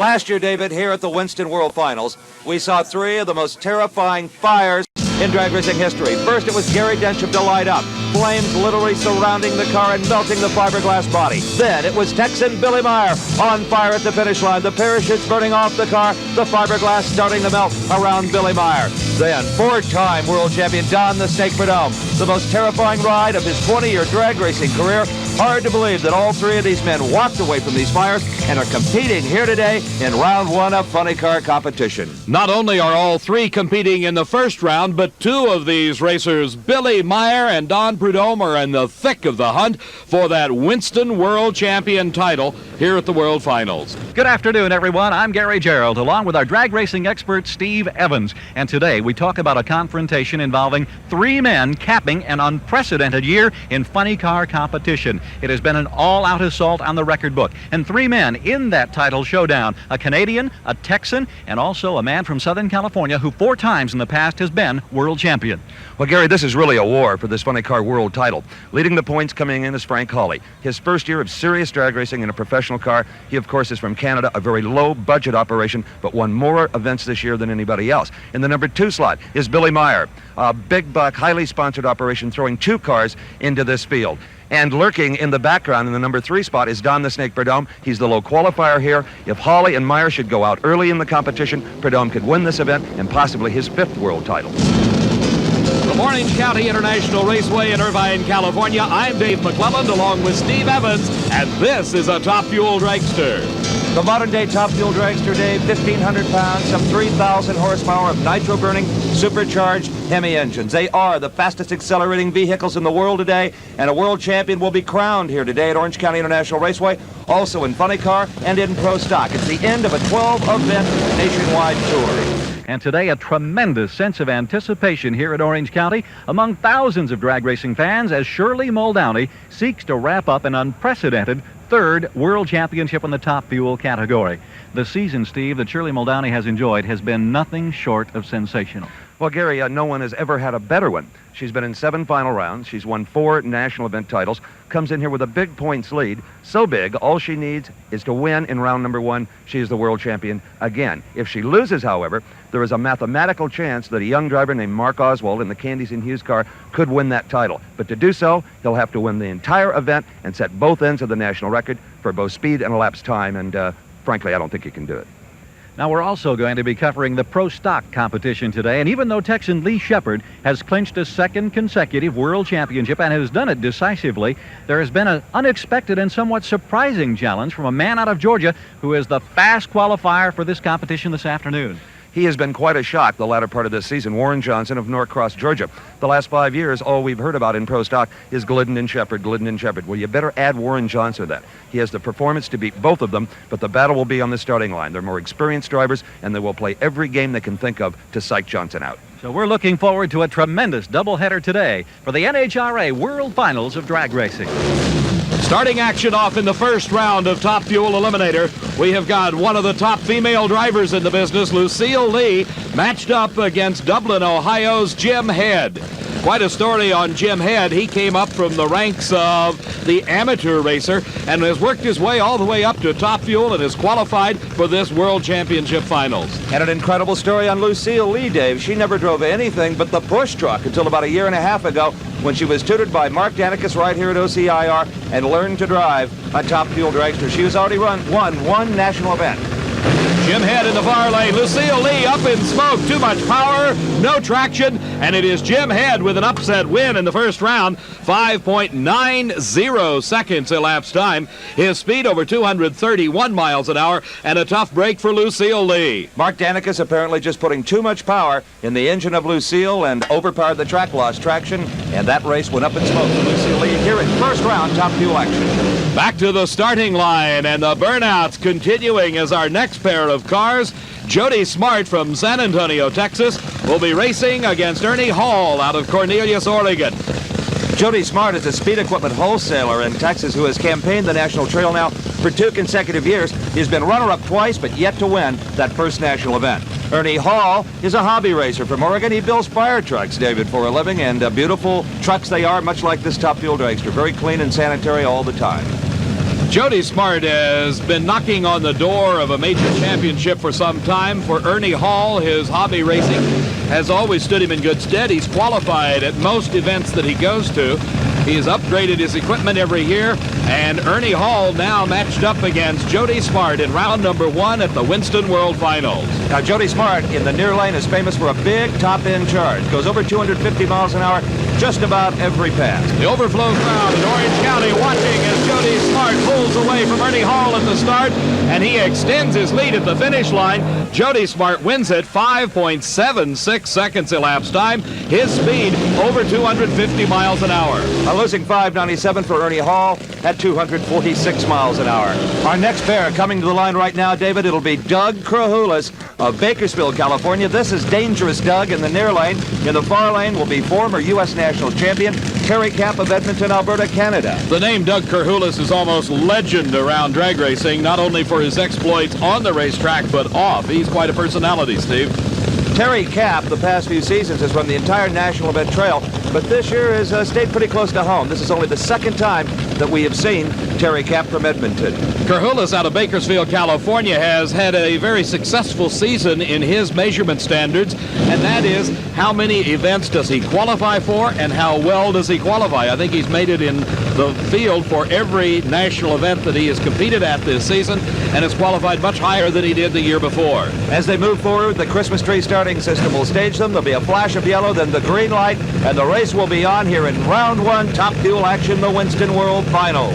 Last year, David, here at the Winston World Finals, we saw three of the most terrifying fires in drag racing history. First, it was Gary Densham to light up, flames literally surrounding the car and melting the fiberglass body. Then it was Texan Billy Meyer on fire at the finish line, the parachutes burning off the car, the fiberglass starting to melt around Billy Meyer. Then, four-time world champion Don the Snake Prudhomme, the most terrifying ride of his 20-year drag racing career. Hard to believe that all three of these men walked away from these fires and are competing here today in round one of funny car competition. Not only are all three competing in the first round, but two of these racers, Billy Meyer and Don Prudhomme, are in the thick of the hunt for that Winston World Champion title here at the World Finals. Good afternoon, everyone. I'm Gary Gerald, along with our drag racing expert, Steve Evans. And today we talk about a confrontation involving three men capping an unprecedented year in funny car competition. It has been an all-out assault on the record book. And three men in that title showdown, a Canadian, a Texan, and also a man from Southern California who 4 times in the past has been world champion. Well, Gary, this is really a war for this funny car world title. Leading the points coming in is Frank Hawley. His first year of serious drag racing in a professional car. He, of course, is from Canada, a very low-budget operation, but won more events this year than anybody else. In the number 2 slot is Billy Meyer, a big-buck, highly sponsored operation throwing 2 cars into this field. And lurking in the background in the number 3 spot is Don the Snake Prudhomme. He's the low qualifier here. If Hawley and Meyer should go out early in the competition, Prudhomme could win this event and possibly his 5th world title. From Orange County International Raceway in Irvine, California, I'm Dave McClelland along with Steve Evans, and this is a Top Fuel dragster. The modern-day Top Fuel dragster, Dave, 1,500 pounds, some 3,000 horsepower of nitro-burning, supercharged Hemi engines. They are the fastest accelerating vehicles in the world today, and a world champion will be crowned here today at Orange County International Raceway, also in funny car and in pro stock. It's the end of a 12-event nationwide tour. And today, a tremendous sense of anticipation here at Orange County among thousands of drag racing fans as Shirley Muldowney seeks to wrap up an unprecedented 3rd World Championship in the Top Fuel category. The season, Steve, that Shirley Muldowney has enjoyed has been nothing short of sensational. Well, Gary, no one has ever had a better one. She's been in 7 final rounds. She's won 4 national event titles. Comes in here with a big points lead. So big, all she needs is to win in round number 1. She is the world champion again. If she loses, however, there is a mathematical chance that a young driver named Mark Oswald in the Candies and Hughes car could win that title. But to do so, he'll have to win the entire event and set both ends of the national record for both speed and elapsed time. And frankly, I don't think he can do it. Now, we're also going to be covering the pro stock competition today, and even though Texan Lee Shepard has clinched a 2nd consecutive world championship and has done it decisively, there has been an unexpected and somewhat surprising challenge from a man out of Georgia who is the fast qualifier for this competition this afternoon. He has been quite a shock the latter part of this season. Warren Johnson of Norcross, Georgia. The last 5 years, all we've heard about in pro stock is Glidden and Shepard, Glidden and Shepard. Well, you better add Warren Johnson to that. He has the performance to beat both of them, but the battle will be on the starting line. They're more experienced drivers, and they will play every game they can think of to psych Johnson out. So we're looking forward to a tremendous doubleheader today for the NHRA World Finals of drag racing. Starting action off in the first round of Top Fuel Eliminator, we have got one of the top female drivers in the business, Lucille Lee, matched up against Dublin, Ohio's Jim Head. Quite a story on Jim Head. He came up from the ranks of the amateur racer and has worked his way all the way up to Top Fuel and is qualified for this World Championship Finals. And an incredible story on Lucille Lee, Dave. She never drove anything but the push truck until about 1.5 years ago when she was tutored by Mark Danicus right here at OCIR and learned to drive a Top Fuel dragster. She has already won 1 national event. Jim Head in the far lane. Lucille Lee up in smoke. Too much power, no traction, and it is Jim Head with an upset win in the first round. 5.90 seconds elapsed time. His speed over 231 miles an hour, and a tough break for Lucille Lee. Mark Danicus apparently just putting too much power in the engine of Lucille and overpowered the track, lost traction, and that race went up in smoke for Lucille Lee here in first round Top Fuel action. Back to the starting line, and the burnouts continuing as our next pair of cars. Jody Smart from San Antonio, Texas, will be racing against Ernie Hall out of Cornelius, Oregon. Jody Smart is a speed equipment wholesaler in Texas who has campaigned the national trail now for 2 consecutive years. He's been runner-up twice, but yet to win that first national event. Ernie Hall is a hobby racer from Oregon. He builds fire trucks, David, for a living, and beautiful trucks they are, much like this Top Fuel dragster. Very clean and sanitary all the time. Jody Smart has been knocking on the door of a major championship for some time. For Ernie Hall, his hobby racing has always stood him in good stead. He's qualified at most events that he goes to. He has upgraded his equipment every year, and Ernie Hall now matched up against Jody Smart in round number 1 at the Winston World Finals. Now, Jody Smart in the near lane is famous for a big top-end charge. Goes over 250 miles an hour just about every pass. The overflow crowd in Orange County watching as Jody Smart pulls away from Ernie Hall at the start, and he extends his lead at the finish line. Jody Smart wins it 5.76 seconds elapsed time. His speed over 250 miles an hour. A losing 5.97 for Ernie Hall at 246 miles an hour. Our next pair coming to the line right now, David, it'll be Doug Krahulis of Bakersfield, California. This is Dangerous Doug in the near lane. In the far lane will be former U.S. national champion Terry Camp of Edmonton, Alberta, Canada. The name Doug Krahulis is almost legend around drag racing, not only for his exploits on the racetrack, but off. He's quite a personality, Steve. Terry Camp, the past few seasons, has run the entire national event trail, but this year has stayed pretty close to home. This is only the second time that we have seen Terry Camp from Edmonton. Krahulis out of Bakersfield, California, has had a very successful season in his measurement standards, and that is how many events does he qualify for and how well does he qualify. I think he's made it in the field for every national event that he has competed at this season and has qualified much higher than he did the year before. As they move forward, the Christmas tree starting system will stage them. There'll be a flash of yellow, then the green light, and the race will be on here in round 1, top fuel action, the Winston World Finals.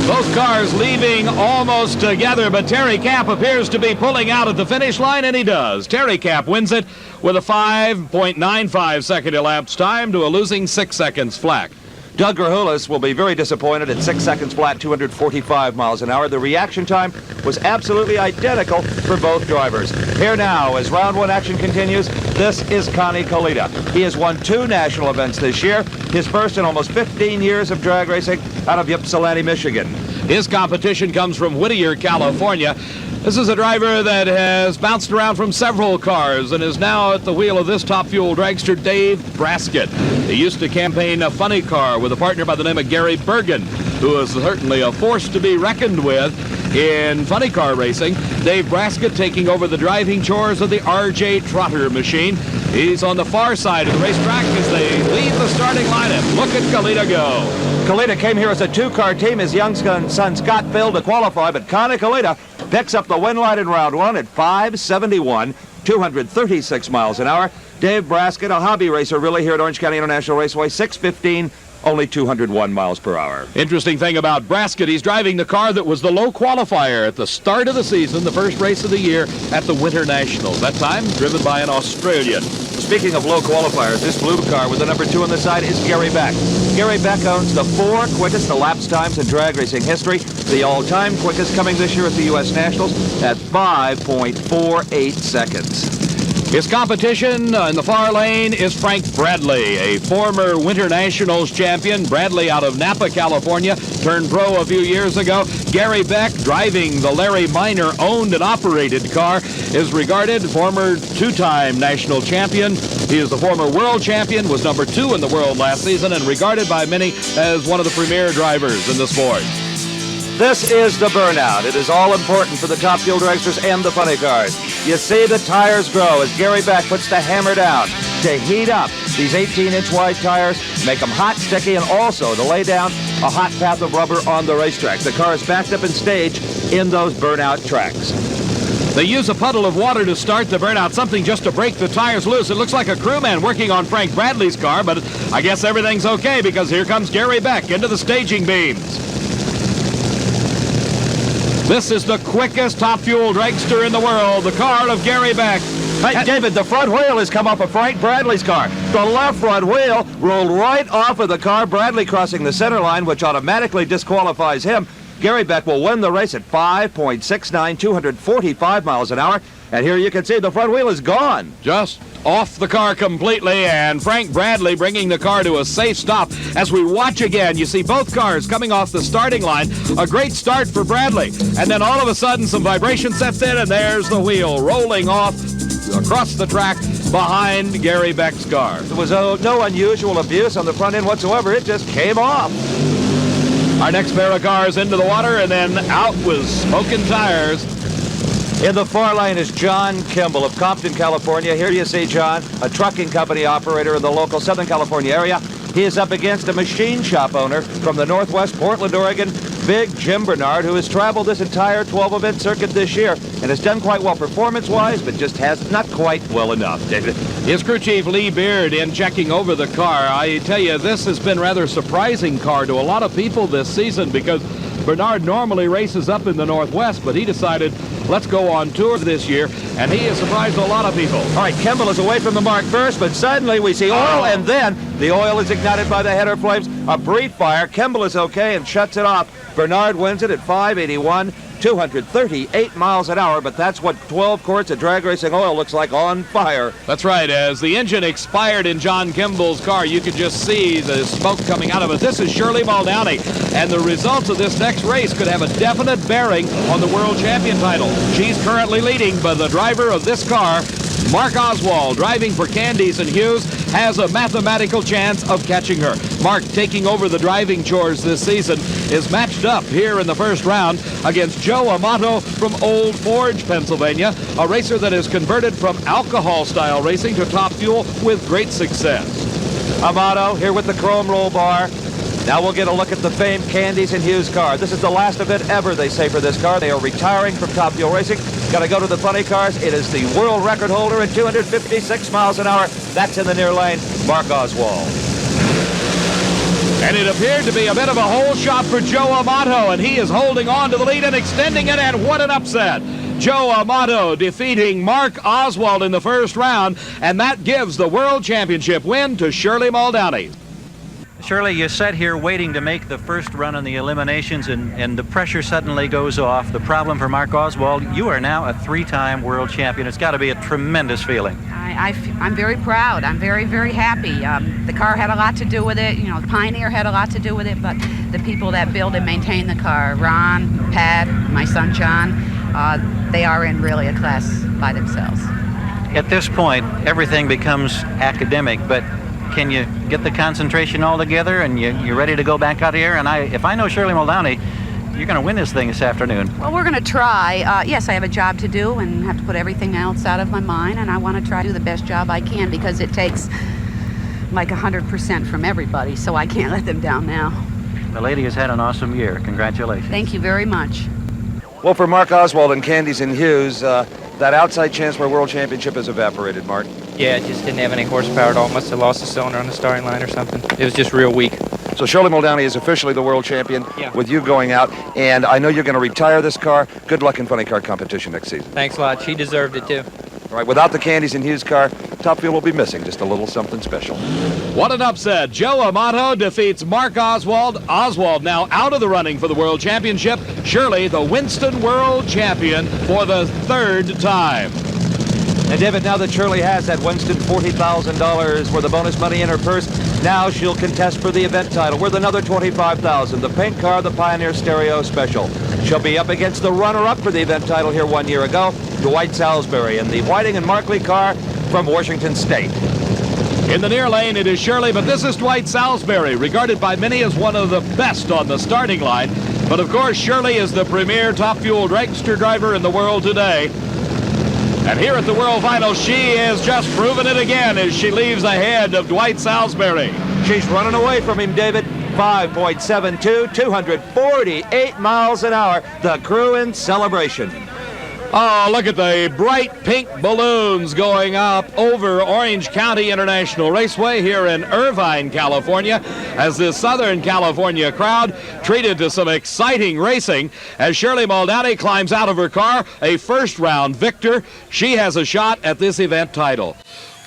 Both cars leaving almost together, but Terry Camp appears to be pulling out at the finish line, and he does. Terry Camp wins it with a 5.95 second elapsed time to a losing 6 seconds flat. Doug Krahulis will be very disappointed at 6 seconds flat, 245 miles an hour. The reaction time was absolutely identical for both drivers. Here now, as round 1 action continues, this is Connie Kalita. He has won 2 national events this year, his first in almost 15 years of drag racing out of Ypsilanti, Michigan. His competition comes from Whittier, California. This is a driver that has bounced around from several cars and is now at the wheel of this top fuel dragster, Dave Braskett. He used to campaign a funny car with a partner by the name of Gary Bergen, who is certainly a force to be reckoned with in funny car racing. Dave Braskett taking over the driving chores of the RJ Trotter machine. He's on the far side of the racetrack as they leave the starting lineup. Look at Kalita go. Kalita came here as a 2-car team. His young son Scott failed to qualify, but Connie Kalita picks up the win light in round 1 at 5.71, 236 miles an hour. Dave Braskett, a hobby racer really here at Orange County International Raceway, 6.15, only 201 miles per hour. Interesting thing about Braskett, he's driving the car that was the low qualifier at the start of the season, the first race of the year at the Winter Nationals. That time driven by an Australian. Speaking of low qualifiers, this blue car with the number 2 on the side is Gary Beck. Gary Beck owns the 4 quickest elapsed times in drag racing history. The all-time quickest coming this year at the U.S. Nationals at 5.48 seconds. His competition in the far lane is Frank Bradley, a former Winter Nationals champion. Bradley out of Napa, California, turned pro a few years ago. Gary Beck, driving the Larry Minor owned and operated car, is regarded former 2-time national champion. He is the former world champion, was number 2 in the world last season, and regarded by many as one of the premier drivers in the sport. This is the burnout. It is all important for the top fuel dragsters and the funny cars. You see the tires grow as Gary Beck puts the hammer down to heat up these 18-inch wide tires, make them hot, sticky, and also to lay down a hot path of rubber on the racetrack. The car is backed up in stage in those burnout tracks. They use a puddle of water to start the burnout, something just to break the tires loose. It looks like a crewman working on Frank Bradley's car, but I guess everything's okay because here comes Gary Beck into the staging beams. This is the quickest top fuel dragster in the world, the car of Gary Beck. Hey, David, the front wheel has come off of Frank Bradley's car. The left front wheel rolled right off of the car. Bradley crossing the center line, which automatically disqualifies him. Gary Beck will win the race at 5.69, 245 miles an hour. And here you can see the front wheel is gone. Just off the car completely, and Frank Bradley bringing the car to a safe stop. As we watch again, you see both cars coming off the starting line. A great start for Bradley. And then all of a sudden, some vibration sets in, and there's the wheel rolling off across the track behind Gary Beck's car. There was no unusual abuse on the front end whatsoever. It just came off. Our next pair of cars into the water and then out with smoking tires. In the far lane is John Kimball of Compton, California. Here you see John, a trucking company operator in the local Southern California area. He is up against a machine shop owner from the Northwest Portland, Oregon, Big Jim Bernard, who has traveled this entire 12-event circuit this year and has done quite well performance-wise, but just has not quite well enough, David. His crew chief Lee Beard in checking over the car. I tell you, this has been rather surprising car to a lot of people this season because Bernard normally races up in the Northwest, but he decided, let's go on tour this year, and he has surprised a lot of people. All right, Kimball is away from the mark first, but suddenly we see oil, and then the oil is ignited by the header flames. A brief fire. Kimball is okay and shuts it off. Bernard wins it at 581, 238 miles an hour, but that's what 12 quarts of drag racing oil looks like on fire. That's right. As the engine expired in John Kimball's car, you could just see the smoke coming out of it. This is Shirley Muldowney, and the results of this next race could have a definite bearing on the world champion title. She's currently leading, but the driver of this car, Mark Oswald, driving for Candies and Hughes, has a mathematical chance of catching her. Mark, taking over the driving chores this season, is matched up here in the first round against Joe Amato from Old Forge, Pennsylvania, a racer that has converted from alcohol-style racing to Top Fuel with great success. Amato here with the chrome roll bar. Now we'll get a look at the famed Candies and Hughes car. This is the last event ever, they say, for this car. They are retiring from Top Fuel Racing. Got to go to the funny cars. It is the world record holder at 256 miles an hour. That's in the near lane, Mark Oswald. And it appeared to be a bit of a hole shot for Joe Amato, and he is holding on to the lead and extending it, and what an upset. Joe Amato defeating Mark Oswald in the first round, and that gives the world championship win to Shirley Muldowney. Shirley, you sat here waiting to make the first run in the eliminations, and the pressure suddenly goes off. The problem for Mark Oswald, you are now a three-time world champion. It's got to be a tremendous feeling. I'm very proud. I'm very, very happy. The car had a lot to do with it. You know, Pioneer had a lot to do with it, but the people that build and maintain the car, Ron, Pat, my son John, they are in really a class by themselves. At this point, everything becomes academic, but can you get the concentration all together and you're ready to go back out here? And if I know Shirley Muldowney, you're going to win this thing this afternoon. Well, we're going to try. Yes, I have a job to do and have to put everything else out of my mind, and I want to try to do the best job I can because it takes like 100% from everybody, so I can't let them down now. The lady has had an awesome year. Congratulations. Thank you very much. Well, for Mark Oswald and Candies and Hughes, that outside chance for a world championship has evaporated, Mark. Yeah, it just didn't have any horsepower at all. Must have lost a cylinder on the starting line or something. It was just real weak. So Shirley Muldowney is officially the world champion with you going out, and I know you're going to retire this car. Good luck in funny car competition next season. Thanks a lot. She deserved it, too. All right, without the Candies and Hughes car, Top Fuel will be missing just a little something special. What an upset. Joe Amato defeats Mark Oswald. Oswald now out of the running for the world championship. Shirley, the Winston world champion for the third time. And David, now that Shirley has that Winston $40,000 worth of bonus money in her purse, now she'll contest for the event title worth another $25,000. The pink car, the Pioneer Stereo Special. She'll be up against the runner-up for the event title here 1 year ago, Dwight Salisbury, in the Whiting and Markley car from Washington State. In the near lane, it is Shirley, but this is Dwight Salisbury, regarded by many as one of the best on the starting line. But of course, Shirley is the premier Top Fuel dragster driver in the world today. And here at the World Finals, she is just proving it again as she leaves ahead of Dwight Salisbury. She's running away from him, David. 5.72, 248 miles an hour. The crew in celebration. Oh, look at the bright pink balloons going up over Orange County International Raceway here in Irvine, California, as the Southern California crowd treated to some exciting racing as Shirley Muldowney climbs out of her car, a first-round victor. She has a shot at this event title.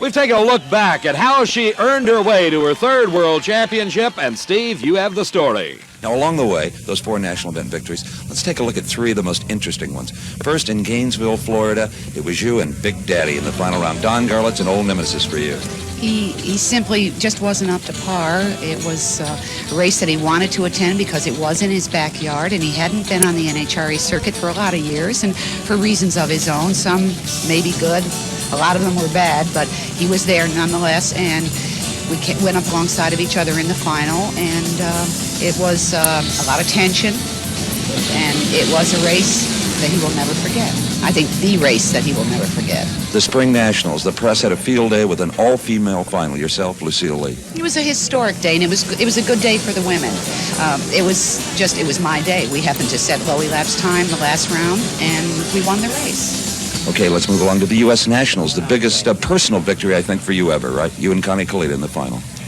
We've taken a look back at how she earned her way to her third world championship, and Steve, you have the story. Now, along the way, those 4 national event victories, let's take a look at 3 of the most interesting ones. First, in Gainesville, Florida, it was you and Big Daddy in the final round. Don Garlett's an old nemesis for you. He simply just wasn't up to par. It was a race that he wanted to attend because it was in his backyard, and he hadn't been on the NHRA circuit for a lot of years, and for reasons of his own, some maybe good, A lot of them were bad, but he was there nonetheless, and we went up alongside of each other in the final, and it was a lot of tension, and it was a race that he will never forget. I think the race that he will never forget. The Spring Nationals, the press had a field day with an all-female final. Yourself, Lucille Lee. It was a historic day, and it was a good day for the women. It was my day. We happened to set Chloe Lab's time the last round, and we won the race. Okay, let's move along to the U.S. Nationals, the biggest personal victory, I think, for you ever, right? You and Connie Khalida in the final.